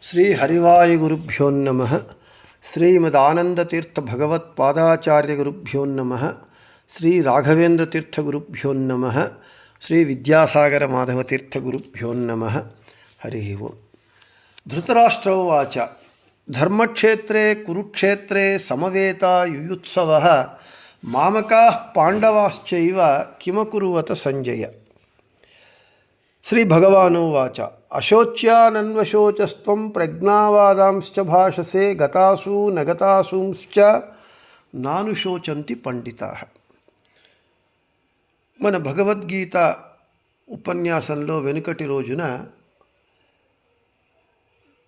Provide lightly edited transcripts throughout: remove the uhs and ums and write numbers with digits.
శ్రీ హరివాయుగురుభ్యో నమః. శ్రీమదానందతీర్థ భగవత్పాదాచార్యగురుభ్యో నమః. శ్రీ రాఘవేంద్రతీర్థగురుభ్యో నమః. శ్రీ విద్యాసాగర మాధవతీర్థగురుభ్యో నమః. హరి ఓం. ధృతరాష్ట్ర ఉవాచ ధర్మక్షేత్రే కురుక్షేత్రే సమవేతా యుయుత్సవః మామకాః పాండవాశ్చైవ కిమకుర్వత సంజయ. శ్రీ భగవానువాచ అశోచ్యానన్వశోచస్త్వం ప్రజ్ఞావాదాంశ్చ భాషసే గతాసు నగతాసూంశ్చ నానుశోచంతి పండితాః. మన భగవద్గీత ఉపన్యాసంలో వెనుకటి రోజున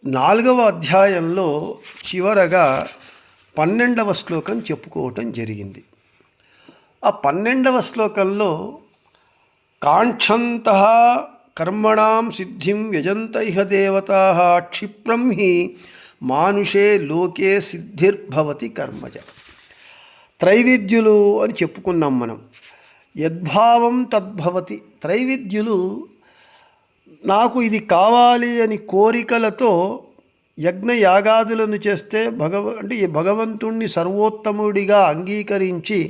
4వ అధ్యాయంలో చివరగా 12వ శ్లోకం చెప్పుకోవటం జరిగింది. ఆ 12వ శ్లోకంలో కాంక్షంతః కర్మణాం సిద్ధిం యజంత ఇహ దేవతాః క్షిప్రం హి మానుషే లోకే సిద్ధిర్భవతి కర్మజ. త్రైవిద్యులు అని చెప్పుకున్నాం మనం. యద్భావం తద్భవతి. త్రైవిద్యులు నాకు ఇది కావాలి అని కోరికలతో యజ్ఞయాగాదులను చేస్తే భగవంతుణ్ణి సర్వోత్తముడిగా అంగీకరించి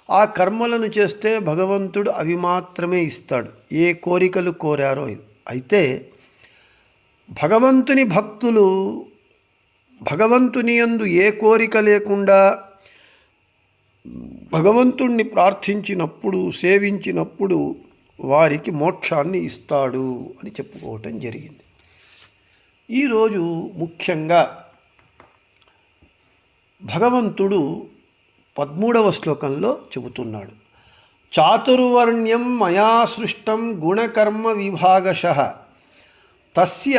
ఆ కర్మలను చేస్తే భగవంతుడు అవి మాత్రమే ఇస్తాడు, ఏ కోరికలు కోరారో. అయితే భగవంతుని భక్తులు భగవంతుని యందు ఏ కోరిక లేకుండా భగవంతుణ్ణి ప్రార్థించినప్పుడు సేవించినప్పుడు వారికి మోక్షాన్ని ఇస్తాడు అని చెప్పుకోవటం జరిగింది. ఈరోజు ముఖ్యంగా భగవంతుడు 13వ శ్లోకంలో చెబుతున్నాడు. చాతుర్వర్ణ్యం మయా సృష్టం గుణకర్మ విభాగశః తస్య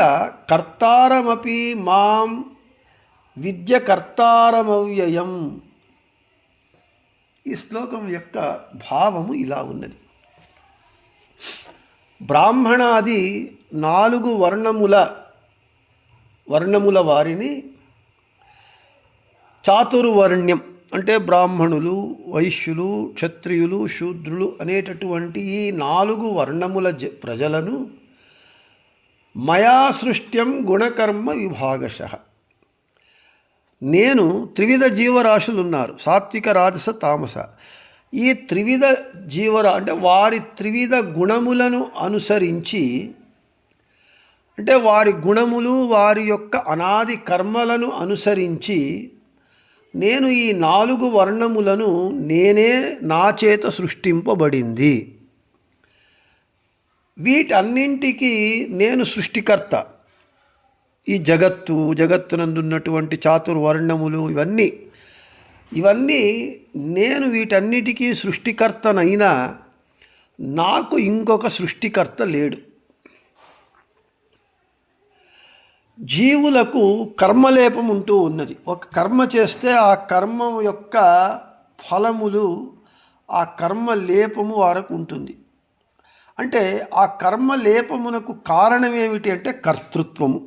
కర్తారమపి మాం విద్య కర్తారమవ్యయం. ఈ శ్లోకం యొక్క భావము ఇలా ఉన్నది. బ్రాహ్మణాది 4 వర్ణముల వారిని చాతుర్వర్ణ్యం అంటే బ్రాహ్మణులు, వైశ్యులు, క్షత్రియులు, శూద్రులు అనేటటువంటి ఈ 4 వర్ణముల ప్రజలను మయా సృష్ట్యం గుణకర్మ విభాగశః. నేను త్రివిధ జీవరాశులున్నారు, సాత్విక, రాజస, తామస. ఈ త్రివిధ అంటే వారి త్రివిధ గుణములను అనుసరించి, అంటే వారి గుణములు వారి యొక్క అనాది కర్మలను అనుసరించి నేను ఈ 4 వర్ణములను నేనే నా చేత సృష్టింపబడింది. వీటన్నింటికీ నేను సృష్టికర్త. ఈ జగత్తునందున్నటువంటి చాతుర్వర్ణములు ఇవన్నీ నేను వీటన్నిటికీ సృష్టికర్తనైనా నాకు ఇంకొక సృష్టికర్త లేడు. జీవులకు కర్మలేపం ఉంటూ ఉన్నది. ఒక కర్మ చేస్తే ఆ కర్మ యొక్క ఫలములు ఆ కర్మ లేపము వారికి ఉంటుంది. అంటే ఆ కర్మ లేపమునకు కారణం ఏమిటి అంటే కర్తృత్వము.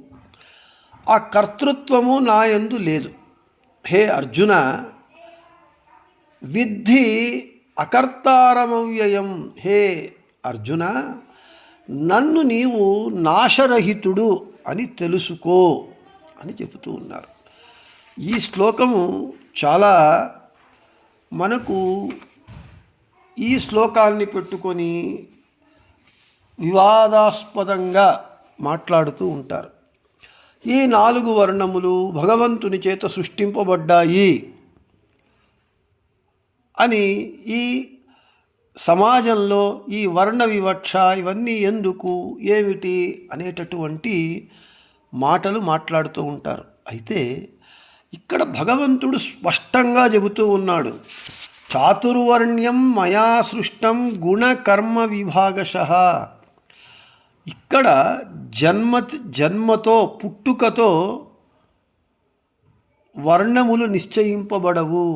ఆ కర్తృత్వము నా యందు లేదు. హే అర్జున, విద్ధి అకర్తారమవ్యయం. హే అర్జున, నన్ను నీవు నాశరహితుడు అని తెలుసుకో అని చెబుతూ ఉన్నారు. ఈ శ్లోకము చాలా మనకు ఈ శ్లోకాన్ని పెట్టుకొని వివాదాస్పదంగా మాట్లాడుతూ ఉంటారు. ఈ 4 వర్ణములు భగవంతుని చేత సృష్టింపబడ్డాయి అని ఈ సమాజంలో ఈ వర్ణ వివక్ష ఇవన్నీ ఎందుకు, ఏమిటి అనేటటువంటి మాటలు మాట్లాడుతూ ఉంటారు. అయితే ఇక్కడ భగవంతుడు స్పష్టంగా చెబుతూ ఉన్నాడు, చాతుర్వర్ణ్యం మయా సృష్టం గుణకర్మ విభాగశః. ఇక్కడ జన్మతో పుట్టుకతో వర్ణములు నిశ్చయింపబడవు.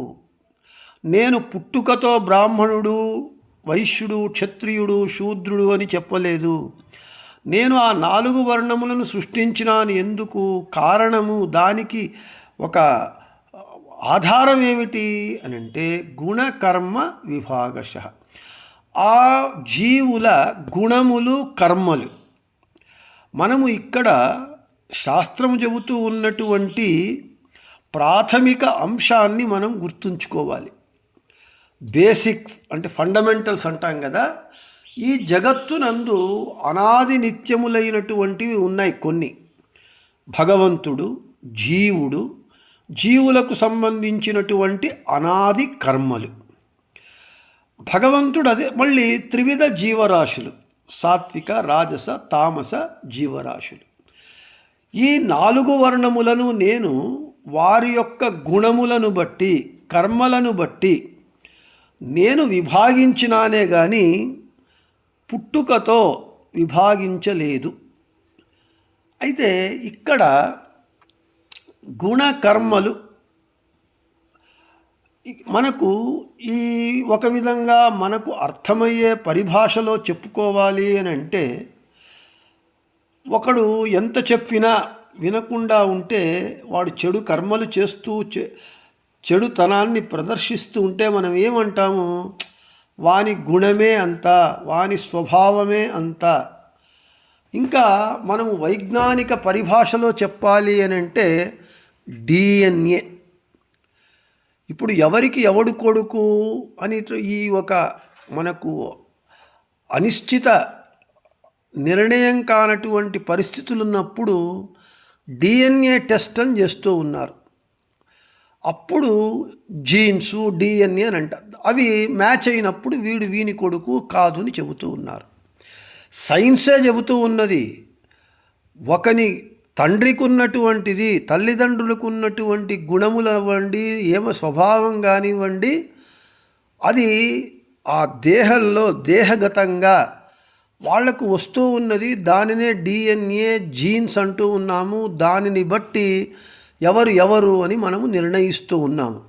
నేను పుట్టుకతో బ్రాహ్మణుడు, వైశ్యుడు, క్షత్రియుడు, శూద్రుడు అని చెప్పలేదు. నేను ఆ 4 వర్ణములను సృష్టించినాను. ఎందుకు? కారణము, దానికి ఒక ఆధారం ఏమిటి అని అంటే గుణకర్మ విభాగశః. ఆ జీవుల గుణములు, కర్మలు మనము ఇక్కడ శాస్త్రం చెబుతూ ఉన్నటువంటి ప్రాథమిక అంశాన్ని మనం గుర్తుంచుకోవాలి. బేసిక్స్ అంటే ఫండమెంటల్స్ అంటాం కదా. ఈ జగత్తునందు అనాది నిత్యములైనటువంటివి ఉన్నాయి కొన్ని. భగవంతుడు, జీవుడు, జీవులకు సంబంధించినటువంటి అనాది కర్మలు. భగవంతుడు అదే మళ్ళీ త్రివిధ జీవరాశులు, సాత్విక, రాజస, తామస జీవరాశులు. ఈ 4 వర్ణములను నేను వారి యొక్క గుణములను బట్టి, కర్మలను బట్టి నేను విభాగించినానే కానీ పుట్టుకతో విభాగించలేదు. అయితే ఇక్కడ గుణకర్మలు మనకు ఈ ఒక విధంగా మనకు అర్థమయ్యే పరిభాషలో చెప్పుకోవాలి అని అంటే, ఒకడు ఎంత చెప్పినా వినకుండా ఉంటే వాడు చెడు కర్మలు చేస్తూ చెడుతనాన్ని ప్రదర్శిస్తూ ఉంటే మనం ఏమంటాము? వాని గుణమే అంత, వాని స్వభావమే అంత. ఇంకా మనము వైజ్ఞానిక పరిభాషలో చెప్పాలి అని అంటే డిఎన్ఏ. ఇప్పుడు ఎవరికి ఎవడు కొడుకు అని ఈ ఒక మనకు అనిశ్చిత నిర్ణయం కానటువంటి పరిస్థితులు ఉన్నప్పుడు డిఎన్ఏ టెస్ట్ అని చేస్తూ ఉన్నారు. అప్పుడు జీన్సు డిఎన్ఏ అని అంటారు. అవి మ్యాచ్ అయినప్పుడు వీడు వీని కొడుకు కాదు అని చెబుతూ ఉన్నారు. సైన్సే చెబుతూ ఉన్నది, ఒకని తండ్రికి ఉన్నటువంటిది, తల్లిదండ్రులకు ఉన్నటువంటి గుణములు అవ్వండి, స్వభావం కానివ్వండి, అది ఆ దేహంలో దేహగతంగా వాళ్లకు వస్తూ ఉన్నది. దానినే డిఎన్ఏ జీన్స్ అంటూ ఉన్నాము. దానిని బట్టి ఎవరు అని మనము నిర్ణయిస్తూ ఉన్నాము.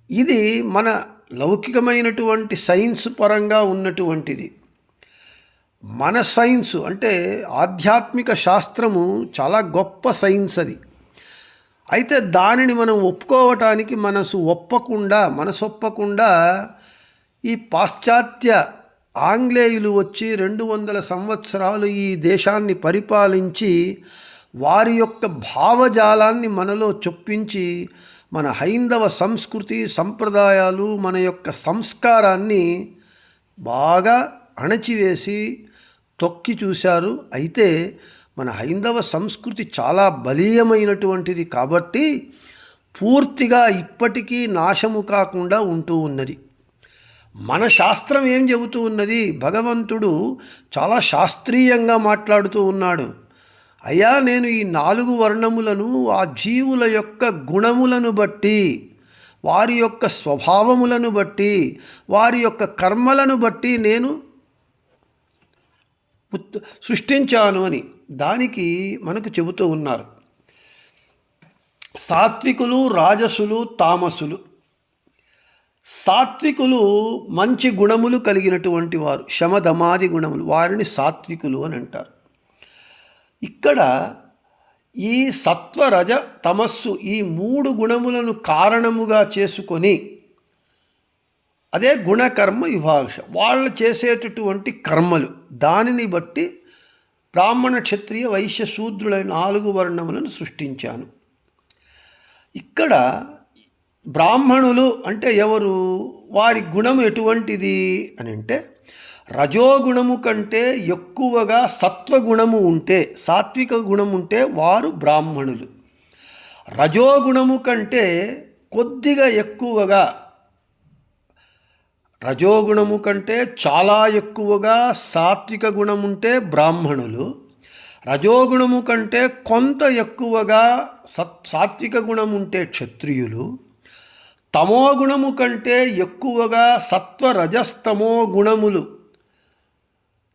ఇది మన లౌకికమైనటువంటి సైన్స్ పరంగా ఉన్నటువంటిది. మన సైన్స్ అంటే ఆధ్యాత్మిక శాస్త్రము చాలా గొప్ప సైన్స్ అది. అయితే దానిని మనం ఒప్పుకోవటానికి మనసు ఒప్పకుండా ఈ పాశ్చాత్య ఆంగ్లేయులు వచ్చి 200 సంవత్సరాలు ఈ దేశాన్ని పరిపాలించి వారి యొక్క భావజాలాన్ని మనలో చొప్పించి మన హైందవ సంస్కృతి సంప్రదాయాలు మన యొక్క సంస్కారాన్ని బాగా అణచివేసి తొక్కి చూశారు. అయితే మన హైందవ సంస్కృతి చాలా బలీయమైనటువంటిది కాబట్టి పూర్తిగా ఇప్పటికీ నాశము కాకుండా ఉంటూ ఉన్నది. మన శాస్త్రం ఏం చెబుతూ ఉన్నది? భగవంతుడు చాలా శాస్త్రీయంగా మాట్లాడుతూ ఉన్నాడు. అయ్యా, నేను ఈ 4 వర్ణములను ఆ జీవుల యొక్క గుణములను బట్టి, వారి యొక్క స్వభావములను బట్టి, వారి యొక్క కర్మలను బట్టి నేను సృష్టించాను అని దానికి మనకు చెబుతూ ఉన్నారు. సాత్వికులు, రాజసులు, తామసులు. సాత్వికులు మంచి గుణములు కలిగినటువంటి వారు, శమధమాది గుణములు, వారిని సాత్వికులు అని అంటారు. ఇక్కడ ఈ సత్వ, రజ, తమస్సు ఈ 3 గుణములను కారణముగా చేసుకొని అదే గుణకర్మ విభాగ వాళ్ళు చేసేటటువంటి కర్మలు, దానిని బట్టి బ్రాహ్మణ, క్షత్రియ, వైశ్య, శూద్రులైన 4 వర్ణములను సృష్టించాను. ఇక్కడ బ్రాహ్మణులు అంటే ఎవరు? వారి గుణం ఎటువంటిది అని అంటే, రజోగుణము కంటే ఎక్కువగా సత్వగుణము ఉంటే, సాత్విక గుణం ఉంటే వారు బ్రాహ్మణులు. రజోగుణము కంటే కొద్దిగా ఎక్కువగా, రజోగుణము కంటే చాలా ఎక్కువగా సాత్విక గుణం ఉంటే బ్రాహ్మణులు. రజోగుణము కంటే కొంత ఎక్కువగా సాత్విక గుణం ఉంటే క్షత్రియులు. తమోగుణము కంటే ఎక్కువగా సత్వ, రజస్తమో గుణములు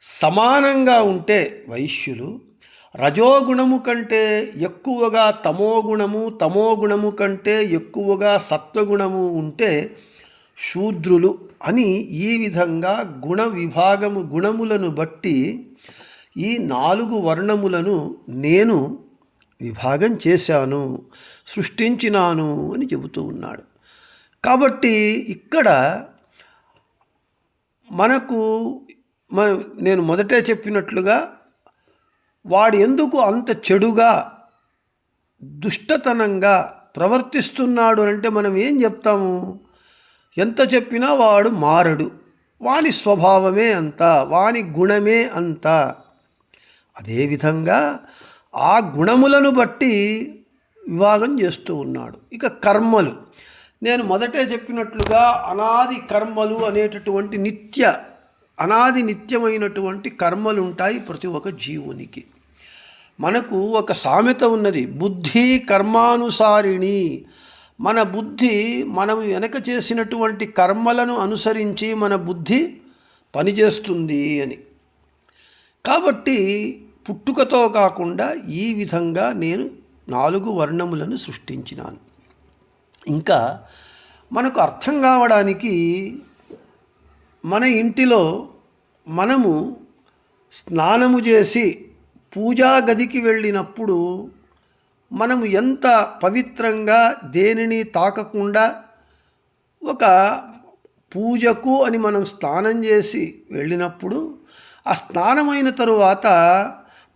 సమానంగా ఉంటే వైశ్యులు. రజోగుణము కంటే ఎక్కువగా తమోగుణము, తమోగుణము కంటే ఎక్కువగా సత్వగుణము ఉంటే శూద్రులు అని ఈ విధంగా గుణ విభాగము, గుణములను బట్టి ఈ 4 వర్ణములను నేను విభాగం చేశాను, సృష్టించినాను అని చెబుతూ ఉన్నాడు. కాబట్టి ఇక్కడ మనకు నేను మొదటే చెప్పినట్లుగా వాడు ఎందుకు అంత చెడుగా దుష్టతనంగా ప్రవర్తిస్తున్నాడు అంటే మనం ఏం చెప్తాము? ఎంత చెప్పినా వాడు మారడు, వాని స్వభావమే అంత, వాని గుణమే అంత. అదేవిధంగా ఆ గుణములను బట్టి విభాగం చేస్తూ ఉన్నాడు. ఇక కర్మలు, నేను మొదటే చెప్పినట్లుగా అనాది కర్మలు అనేటటువంటి అనాది నిత్యమైనటువంటి కర్మలు ఉంటాయి ప్రతి ఒక్క జీవునికి. మనకు ఒక సామెత ఉన్నది, బుద్ధి కర్మానుసారిణి. మన బుద్ధి మనం వెనక చేసినటువంటి కర్మలను అనుసరించి మన బుద్ధి పనిచేస్తుంది అని. కాబట్టి పుట్టుకతో కాకుండా ఈ విధంగా నేను 4 వర్ణములను సృష్టించినాను. ఇంకా మనకు అర్థం కావడానికి మన ఇంటిలో మనము స్నానము చేసి పూజా గదికి వెళ్ళినప్పుడు మనము ఎంత పవిత్రంగా దేనిని తాకకుండా ఒక పూజకు అని మనం స్నానం చేసి వెళ్ళినప్పుడు ఆ స్నానమైన తరువాత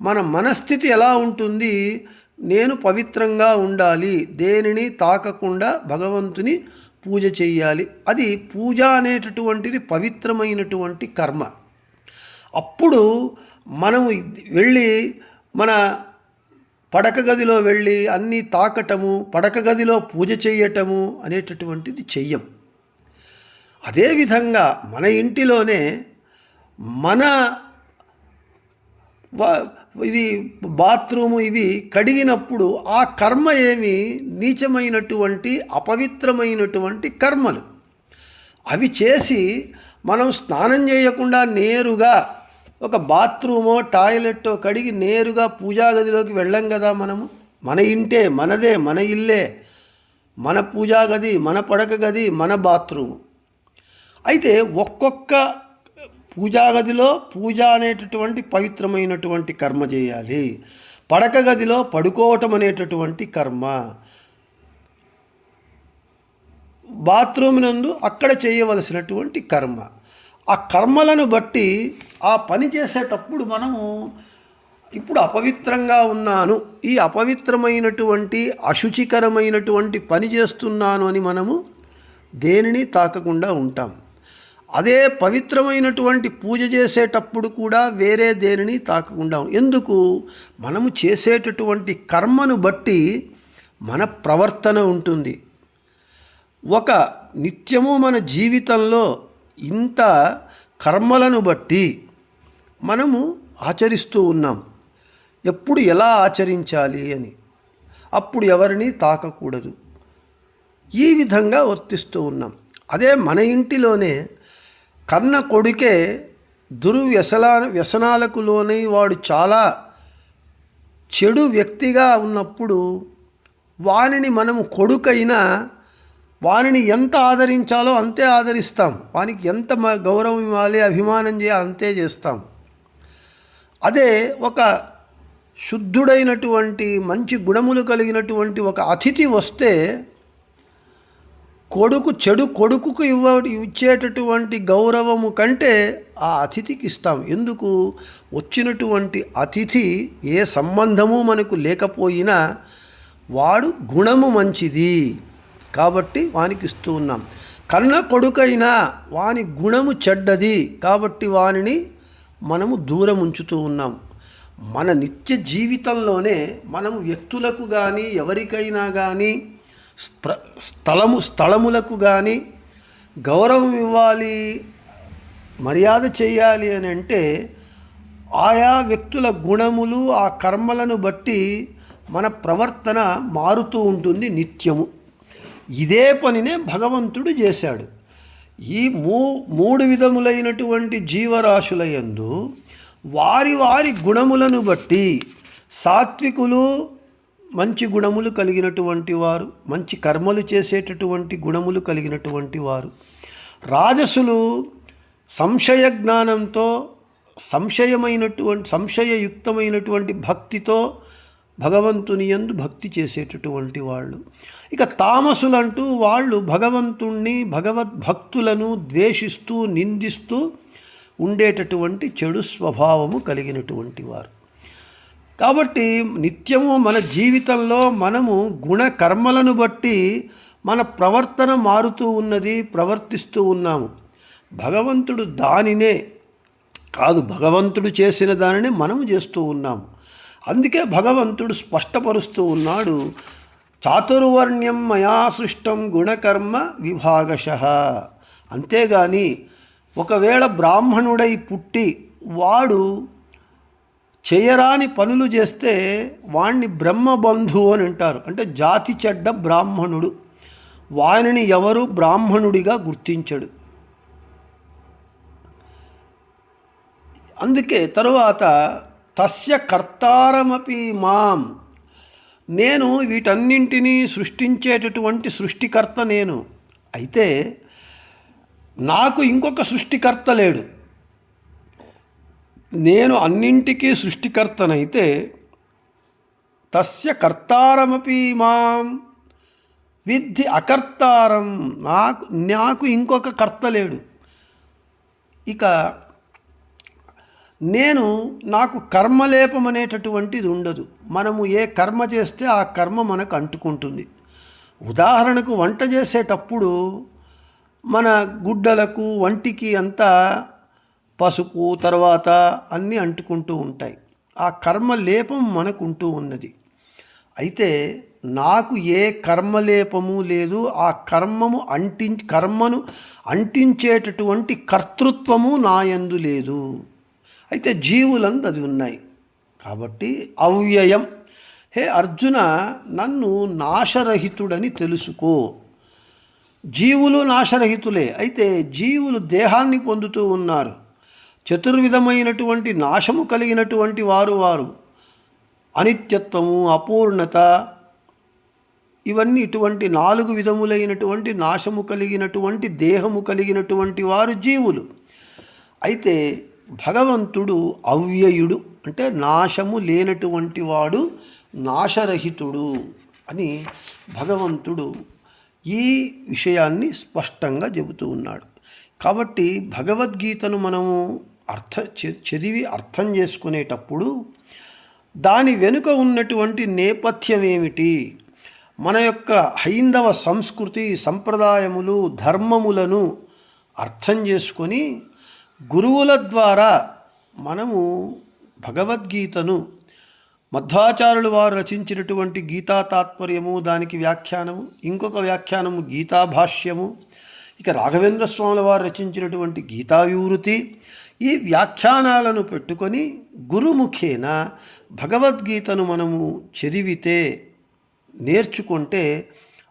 మన మనస్థితి ఎలా ఉంటుంది? నేను పవిత్రంగా ఉండాలి, దేనిని తాకకుండా భగవంతుని పూజ చేయాలి. అది పూజ అనేటటువంటిది పవిత్రమైనటువంటి కర్మ. అప్పుడు మనము వెళ్ళి మన పడక గదిలో వెళ్ళి అన్నీ తాకటము, పడక గదిలో పూజ చేయటము అనేటటువంటిది చెయ్యం. అదేవిధంగా మన ఇంటిలోనే మన ఇది బాత్రూము ఇవి కడిగినప్పుడు ఆ కర్మ ఏమి నీచమైనటువంటి అపవిత్రమైనటువంటి కర్మలు. అవి చేసి మనం స్నానం చేయకుండా నేరుగా ఒక బాత్రూమో టాయిలెట్టో కడిగి నేరుగా పూజా గదిలోకి వెళ్ళం కదా. మనము మన ఇంటే, మనదే, మన ఇల్లే, మన పూజా గది, మన పడక గది, మన బాత్రూము. అయితే ఒక్కొక్క పూజా గదిలో పూజ అనేటటువంటి పవిత్రమైనటువంటి కర్మ చేయాలి, పడక గదిలో పడుకోవటం అనేటటువంటి కర్మ, బాత్రూమ్ నందు అక్కడ చేయవలసినటువంటి కర్మ. ఆ కర్మలను బట్టి ఆ పని చేసేటప్పుడు మనము ఇప్పుడు అపవిత్రంగా ఉన్నాను, ఈ అపవిత్రమైనటువంటి అశుచికరమైనటువంటి పని చేస్తున్నాను అని మనము దేనిని తాకకుండా ఉంటాం. అదే పవిత్రమైనటువంటి పూజ చేసేటప్పుడు కూడా వేరే దేనిని తాకకుండా. ఎందుకు? మనము చేసేటటువంటి కర్మను బట్టి మన ప్రవర్తన ఉంటుంది. ఒక నిత్యము మన జీవితంలో ఇంత కర్మలను బట్టి మనము ఆచరిస్తూ ఉన్నాం. ఎప్పుడు ఎలా ఆచరించాలి అని, అప్పుడు ఎవరిని తాకకూడదు, ఈ విధంగా వర్తిస్తూ ఉన్నాం. అదే మన ఇంటిలోనే కన్న కొడుకే వ్యసనాలకు లోనై వాడు చాలా చెడు వ్యక్తిగా ఉన్నప్పుడు వానిని మనము కొడుకైనా వానిని ఎంత ఆదరించాలో అంతే ఆదరిస్తాం, వానికి ఎంత గౌరవం ఇవ్వాలి, అభిమానం చేయాలి అంతే చేస్తాం. అదే ఒక శుద్ధుడైనటువంటి మంచి గుణములు కలిగినటువంటి ఒక అతిథి వస్తే కొడుకుకు ఇచ్చేటటువంటి గౌరవము కంటే ఆ అతిథికి ఇస్తాం. ఎందుకు? వచ్చినటువంటి అతిథి ఏ సంబంధము మనకు లేకపోయినా వాడు గుణము మంచిది కాబట్టి వానికి ఇస్తూ ఉన్నాం. కన్న కొడుకైనా వాని గుణము చెడ్డది కాబట్టి వానిని మనము దూరం ఉంచుతూ ఉన్నాం. మన నిత్య జీవితంలోనే మనము వ్యక్తులకు కానీ ఎవరికైనా కానీ స్థలములకు కానీ గౌరవం ఇవ్వాలి, మర్యాద చేయాలి అని అంటే ఆయా వ్యక్తుల గుణములు ఆ కర్మలను బట్టి మన ప్రవర్తన మారుతూ ఉంటుంది నిత్యము. ఇదే పనినే భగవంతుడు చేశాడు. ఈ మూడు విధములైనటువంటి జీవరాశుల యందు వారి వారి గుణములను బట్టి సాత్వికులు మంచి గుణములు కలిగినటువంటి వారు, మంచి కర్మలు చేసేటటువంటి గుణములు కలిగినటువంటి వారు, రాజసులు సంశయ జ్ఞానంతో సంశయయుక్తమైనటువంటి భక్తితో భగవంతుని యందు భక్తి చేసేటటువంటి వాళ్ళు. ఇక తామసులంటూ వాళ్ళు భగవంతుణ్ణి భగవద్భక్తులను ద్వేషిస్తూ నిందిస్తూ ఉండేటటువంటి చెడు స్వభావము కలిగినటువంటి వారు. కాబట్టి నిత్యము మన జీవితంలో మనము గుణకర్మలను బట్టి మన ప్రవర్తన మారుతూ ఉన్నది, ప్రవర్తిస్తూ ఉన్నాము. భగవంతుడు దానినే కాదు, భగవంతుడు చేసిన దానిని మనము చేస్తూ ఉన్నాము. అందుకే భగవంతుడు స్పష్టపరుస్తూ ఉన్నాడు, చాతుర్వర్ణ్యం మయా సృష్టం గుణకర్మ విభాగశః. అంతేగాని ఒకవేళ బ్రాహ్మణుడై పుట్టి వాడు చేయరాని పనులు చేస్తే వాణ్ణి బ్రహ్మబంధు అని అంటారు. అంటే జాతి చెడ్డ బ్రాహ్మణుడు, వానిని ఎవరు బ్రాహ్మణుడిగా గుర్తించడు. అందుకే తరువాత తస్య కర్తారమపి మాం, నేను వీటన్నింటినీ సృష్టించేటటువంటి సృష్టికర్త నేను. అయితే నాకు ఇంకొక సృష్టికర్త లేడు. నేను అన్నింటికీ సృష్టికర్తనైతే తస్య కర్తారమపి మాం విద్ధి అకర్తారం, నాకు ఇంకొక కర్త లేడు. ఇక నాకు కర్మలేపం అనేటటువంటిది ఉండదు. మనము ఏ కర్మ చేస్తే ఆ కర్మ మనకు అంటుకుంటుంది. ఉదాహరణకు వంట చేసేటప్పుడు మన గుడ్డలకు వంటికి అంతా పసుపు తర్వాత అన్నీ అంటుకుంటూ ఉంటాయి. ఆ కర్మ లేపం మనకు ఉంటూ ఉన్నది. అయితే నాకు ఏ కర్మలేపము లేదు. ఆ కర్మను అంటించేటటువంటి కర్తృత్వము నాయందు లేదు. అయితే జీవులందు అది ఉన్నాయి. కాబట్టి అవ్యయం, హే అర్జున, నన్ను నాశరహితుడని తెలుసుకో. జీవులు నాశరహితులే. అయితే జీవులు దేహాన్ని పొందుతూ ఉన్నారు. చతుర్విధమైనటువంటి నాశము కలిగినటువంటి వారు అనిత్యత్వము, అపూర్ణత, ఇవన్నీ ఇటువంటి 4 విధములైనటువంటి నాశము కలిగినటువంటి దేహము కలిగినటువంటి వారు జీవులు. అయితే భగవంతుడు అవ్యయుడు, అంటే నాశము లేనటువంటి వాడు, నాశరహితుడు అని భగవంతుడు ఈ విషయాన్ని స్పష్టంగా చెబుతూ ఉన్నాడు. కాబట్టి భగవద్గీతను మనము చదివి అర్థం చేసుకునేటప్పుడు దాని వెనుక ఉన్నటువంటి నేపథ్యం ఏమిటి, మన యొక్క హైందవ సంస్కృతి సంప్రదాయములు ధర్మములను అర్థం చేసుకొని గురువుల ద్వారా మనము భగవద్గీతను, మధ్వాచార్యులు వారు రచించినటువంటి గీతా తాత్పర్యము, దానికి వ్యాఖ్యానము, ఇంకొక వ్యాఖ్యానము గీతాభాష్యము, ఇక రాఘవేంద్ర స్వాముల వారు రచించినటువంటి గీతావివృతి, ఈ వ్యాఖ్యానాలను పెట్టుకొని గురుముఖేన భగవద్గీతను మనము చదివితే, నేర్చుకుంటే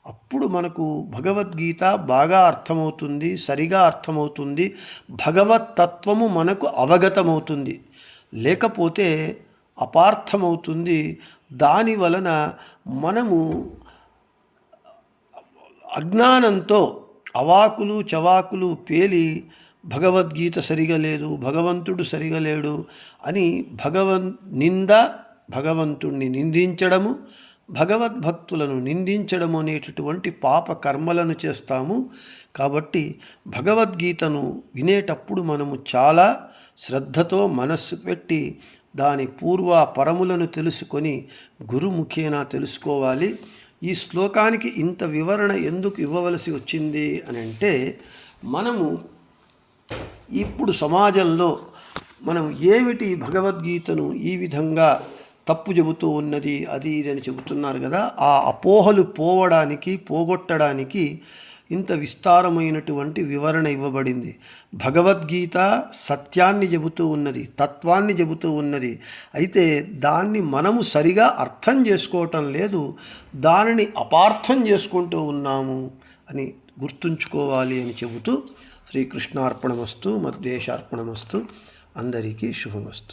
అప్పుడు మనకు భగవద్గీత బాగా అర్థమవుతుంది, సరిగా అర్థమవుతుంది, భగవతత్వము మనకు అవగతమవుతుంది. లేకపోతే అపార్థమవుతుంది. దాని వలన మనము అజ్ఞానంతో అవాకులు చవాకులు పేలి భగవద్గీత సరిగా లేదు, భగవంతుడు సరిగా లేడు అని భగవంతుణ్ణి నిందించడము, భగవద్భక్తులను నిందించడం అనేటటువంటి పాప కర్మలను చేస్తాము. కాబట్టి భగవద్గీతను వినేటప్పుడు మనము చాలా శ్రద్ధతో మనస్సు పెట్టి దాని పరములను తెలుసుకొని గురుముఖేన తెలుసుకోవాలి. ఈ శ్లోకానికి ఇంత వివరణ ఎందుకు ఇవ్వవలసి వచ్చింది అని అంటే, మనము ఇప్పుడు సమాజంలో మనం ఏమిటి భగవద్గీతను ఈ విధంగా తప్పు చెబుతూ ఉన్నది, అది ఇది అని చెబుతున్నారు కదా, ఆ అపోహలు పోగొట్టడానికి ఇంత విస్తారమైనటువంటి వివరణ ఇవ్వబడింది. భగవద్గీత సత్యాన్ని చెబుతూ ఉన్నది, తత్వాన్ని చెబుతూ ఉన్నది. అయితే దాన్ని మనము సరిగా అర్థం చేసుకోవటం లేదు, దానిని అపార్థం చేసుకుంటూ ఉన్నాము అని గుర్తుంచుకోవాలి అని చెబుతూ శ్రీకృష్ణార్పణమస్తు, మద్దేశార్పణమస్తు. అందరికీ శుభమస్తు.